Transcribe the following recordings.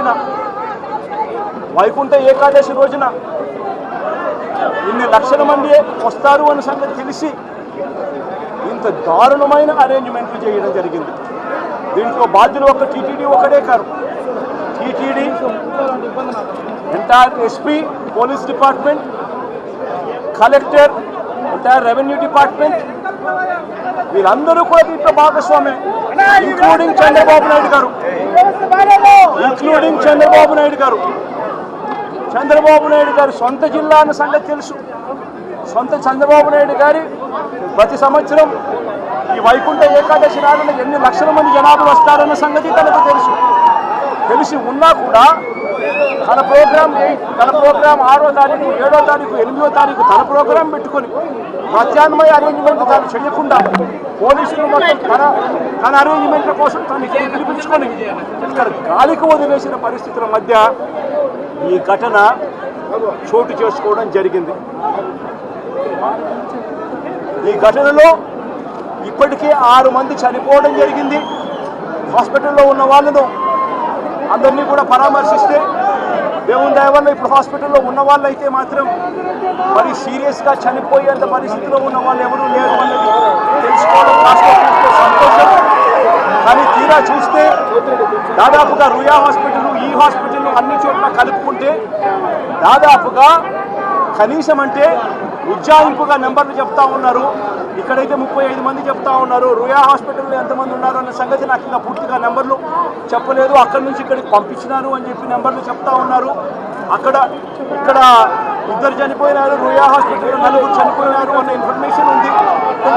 రోజున, వైకుంఠ ఏకాదశి రోజున ఇన్ని లక్షల మంది వస్తారు అన్న సంగతి తెలిసి ఇంత దారుణమైన అరేంజ్మెంట్లు చేయడం జరిగింది. దీంట్లో బాధ్యులు ఒక టీటీడీ ఒకటే కాదు, TTD, entire SP, police department, collector, entire revenue department, వీళ్ళందరూ కూడా దీంట్లో భాగస్వామే, ఇంక్లూడింగ్ చంద్రబాబు నాయుడు గారు. చంద్రబాబు నాయుడు గారు సొంత జిల్లా అన్న సంగతి తెలుసు. సొంత చంద్రబాబు నాయుడు గారి ప్రతి సంవత్సరం ఈ వైకుంఠ ఏకాదశి నాడున ఎన్ని లక్షల మంది జనాభా వస్తారన్న సంగతి తనకు తెలిసి ఉన్నా కూడా తన ప్రోగ్రాం 6వ తారీఖు, 7వ తారీఖు, 8వ తారీఖు తన ప్రోగ్రాం పెట్టుకొని ప్రత్యామ్నాయ అరేంజ్మెంట్ తాను చేయకుండా పోలీసులు మొత్తం తన అరేంజ్మెంట్ల కోసం తను పిలిపించుకొని ఇక్కడ గాలికి వదిలేసిన పరిస్థితుల మధ్య ఈ ఘటన చోటు చేసుకోవడం జరిగింది. ఈ ఘటనలో ఇప్పటికే 6 మంది చనిపోవడం జరిగింది. హాస్పిటల్లో ఉన్న వాళ్ళను అందరినీ కూడా పరామర్శిస్తే దేవుని దయ వల్ల ఇప్పుడు హాస్పిటల్లో ఉన్న వాళ్ళు అయితే మాత్రం మరి సీరియస్గా చనిపోయేంత పరిస్థితిలో ఉన్న వాళ్ళు ఎవరూ లేరు అన్నది తెలుసుకోవడం సంతోషం. కానీ తీరా చూస్తే దాదాపుగా రుయా హాస్పిటల్, ఈ హాస్పిటల్ అన్ని చోట్ల కలుపుకుంటే దాదాపుగా కనీసం అంటే ఉజ్జాయింపుగా నెంబర్లు చెప్తా ఉన్నారు. ఇక్కడైతే 35 మంది చెప్తా ఉన్నారు. రుయా హాస్పిటల్లో ఎంతమంది ఉన్నారు అన్న సంగతి నాకు ఇంకా పూర్తిగా నెంబర్లు చెప్పలేదు. అక్కడి నుంచి ఇక్కడికి పంపించినారు అని చెప్పి నెంబర్లు చెప్తా ఉన్నారు. ఇక్కడ 2 చనిపోయినారు, రుయా హాస్పిటల్లో 4 చనిపోయినారు అన్న ఇన్ఫర్మేషన్ ఉంది.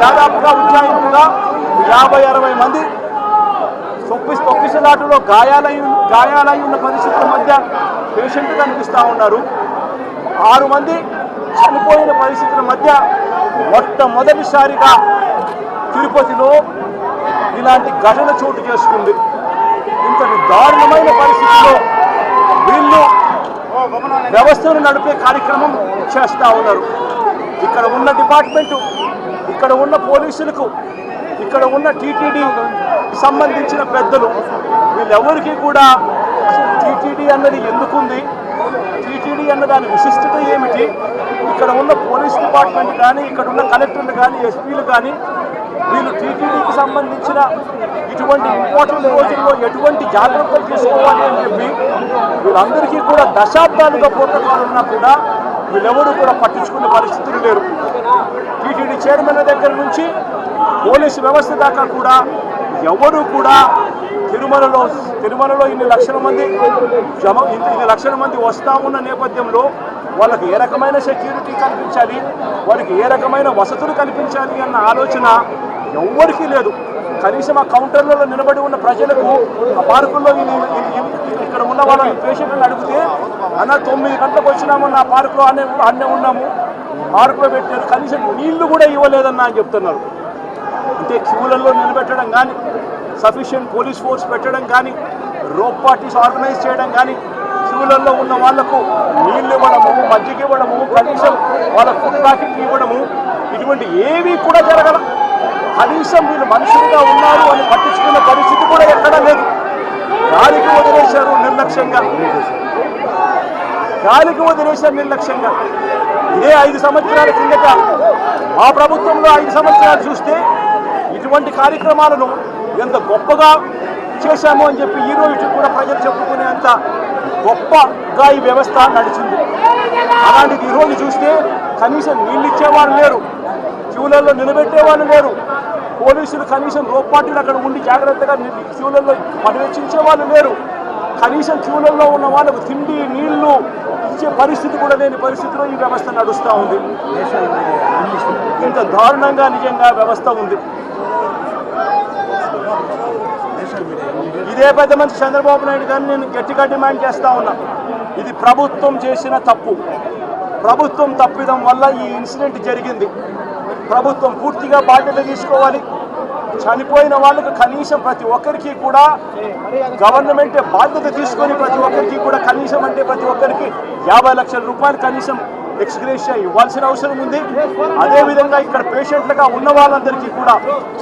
దాదాపుగా ఉజ్జాయింపుగా 50-60 మంది తొక్కిసలాటలో గాయాలై ఉన్న పరిస్థితుల మధ్య పేషెంట్ కనిపిస్తూ ఉన్నారు. 6 మంది చనిపోయిన పరిస్థితుల మధ్య మొట్టమొదటిసారిగా తిరుపతిలో ఇలాంటి ఘటన చోటు చేసుకుంది. ఇంతటి దారుణమైన పరిస్థితుల్లో వీళ్ళు వ్యవస్థను నడిపే కార్యక్రమం చేస్తూ ఉన్నారు. ఇక్కడ ఉన్న డిపార్ట్మెంటు, ఇక్కడ ఉన్న పోలీసులకు, ఇక్కడ ఉన్న టీటీడీ సంబంధించిన పెద్దలు వీళ్ళెవరికి కూడా టీటీడీ అన్నది ఎందుకుంది, టీటీడీ అన్న దాని విశిష్టత ఏమిటి, ఇక్కడ ఉన్న పోలీస్ డిపార్ట్మెంట్ కానీ, ఇక్కడ ఉన్న కలెక్టర్లు కానీ, ఎస్పీలు కానీ వీళ్ళు టీటీడీకి సంబంధించిన ఇటువంటి ఇంపార్టెంట్ రోజుల్లో ఎటువంటి జాగ్రత్తలు తీసుకోవాలి అని చెప్పి వీళ్ళందరికీ కూడా దశాబ్దాలుగా ప్రోటోకాల్ ఉన్నా కూడా వీళ్ళెవరూ కూడా పట్టించుకునే పరిస్థితులు లేరు. టీటీడీ చైర్మన్ దగ్గర నుంచి పోలీసు వ్యవస్థ దాకా కూడా ఎవరు కూడా తిరుమలలో ఇన్ని లక్షల మంది వస్తూ ఉన్న నేపథ్యంలో వాళ్ళకి ఏ రకమైన సెక్యూరిటీ కల్పించాలి, వారికి ఏ రకమైన వసతులు కల్పించాలి అన్న ఆలోచన ఎవ్వరికీ లేదు. కనీసం ఆ కౌంటర్లలో నిలబడి ఉన్న ప్రజలకు ఆ పార్కుల్లో ఇక్కడ ఉన్న వాళ్ళని పేషెంట్లను అడిగితే అన్న 9 గంటలకు వచ్చినామన్న ఆ పార్కులో అన్నే ఉన్నాము, పార్కులో పెట్టారు, కనీసం నీళ్లు కూడా ఇవ్వలేదన్న అని చెప్తున్నారు. అంటే క్యూలలో నిలబెట్టడం కానీ, సఫిషియెంట్ పోలీస్ ఫోర్స్ పెట్టడం కానీ, రోప్ పార్టీస్ ఆర్గనైజ్ చేయడం కానీ, క్యూలలో ఉన్న వాళ్లకు నీళ్ళు ఇవ్వడము, మజ్జిగ ఇవ్వడము, కనీసం వాళ్ళ ఫుడ్ ప్యాకెట్లు ఇవ్వడము, ఇటువంటి ఏవి కూడా జరగల. కనీసం వీళ్ళు మనుషులుగా ఉన్నారు అని పట్టించుకున్న పరిస్థితి కూడా ఎక్కడా లేదు. గాలికి వదిలేశారు నిర్లక్ష్యంగా. ఇదే 5 సంవత్సరాల కిందట మా ప్రభుత్వంలో 5 సంవత్సరాలు చూస్తే ఇటువంటి కార్యక్రమాలను ఎంత గొప్పగా చేశాము అని చెప్పి ఈ రోజు కూడా ప్రజలు చెప్పుకునేంత గొప్పగా ఈ వ్యవస్థ నడిచింది. అలాంటిది ఈరోజు చూస్తే కనీసం నీళ్ళు ఇచ్చేవాళ్ళు లేరు, క్యూలలో నిలబెట్టేవాళ్ళు లేరు, పోలీసులు కనీసం రోప్ పార్టీలు అక్కడ ఉండి జాగ్రత్తగా క్యూలలో పర్యవేక్షించే వాళ్ళు లేరు, కనీసం క్యూలలో ఉన్న వాళ్ళకు తిండి నీళ్లు ఇచ్చే పరిస్థితి కూడా లేని పరిస్థితిలో ఈ వ్యవస్థ నడుస్తూ ఉంది. ఇంత దారుణంగా నిజంగా వ్యవస్థ ఉంది. ఇదే పెద్ద మంచి చంద్రబాబు నాయుడు గారిని నేను గట్టిగా డిమాండ్ చేస్తూ ఉన్నా. ఇది ప్రభుత్వం చేసిన తప్పు. ప్రభుత్వం తప్పిదం వల్ల ఈ ఇన్సిడెంట్ జరిగింది. ప్రభుత్వం పూర్తిగా బాధ్యత తీసుకోవాలి. చనిపోయిన వాళ్ళకు కనీసం ప్రతి ఒక్కరికి కూడా గవర్నమెంటే బాధ్యత తీసుకొని ప్రతి ఒక్కరికి కూడా కనీసం అంటే ప్రతి ఒక్కరికి 50 లక్షల రూపాయలు కనీసం ఎక్స్గ్రేషియా ఇవ్వాల్సిన అవసరం ఉంది. అదేవిధంగా ఇక్కడ పేషెంట్లుగా ఉన్న వాళ్ళందరికీ కూడా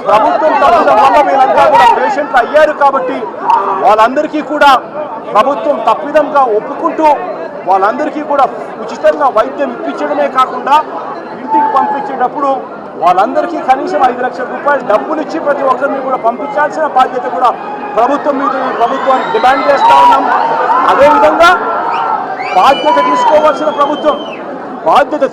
ప్రభుత్వం తప్పడం వల్ల వీళ్ళంతా కూడా పేషెంట్లు అయ్యారు కాబట్టి వాళ్ళందరికీ కూడా ప్రభుత్వం తప్పిదంగా ఒప్పుకుంటూ వాళ్ళందరికీ కూడా ఉచితంగా వైద్యం ఇప్పించడమే కాకుండా ఇంటికి పంపించేటప్పుడు వాళ్ళందరికీ కనీసం 5 లక్షల రూపాయలు డబ్బులు ఇచ్చి ప్రతి ఒక్కరిని కూడా పంపించాల్సిన బాధ్యత కూడా ప్రభుత్వం మీద ప్రభుత్వానికి డిమాండ్ చేస్తూ ఉన్నాం. అదేవిధంగా బాధ్యత తీసుకోవాల్సిన ప్రభుత్వం బాధ్యత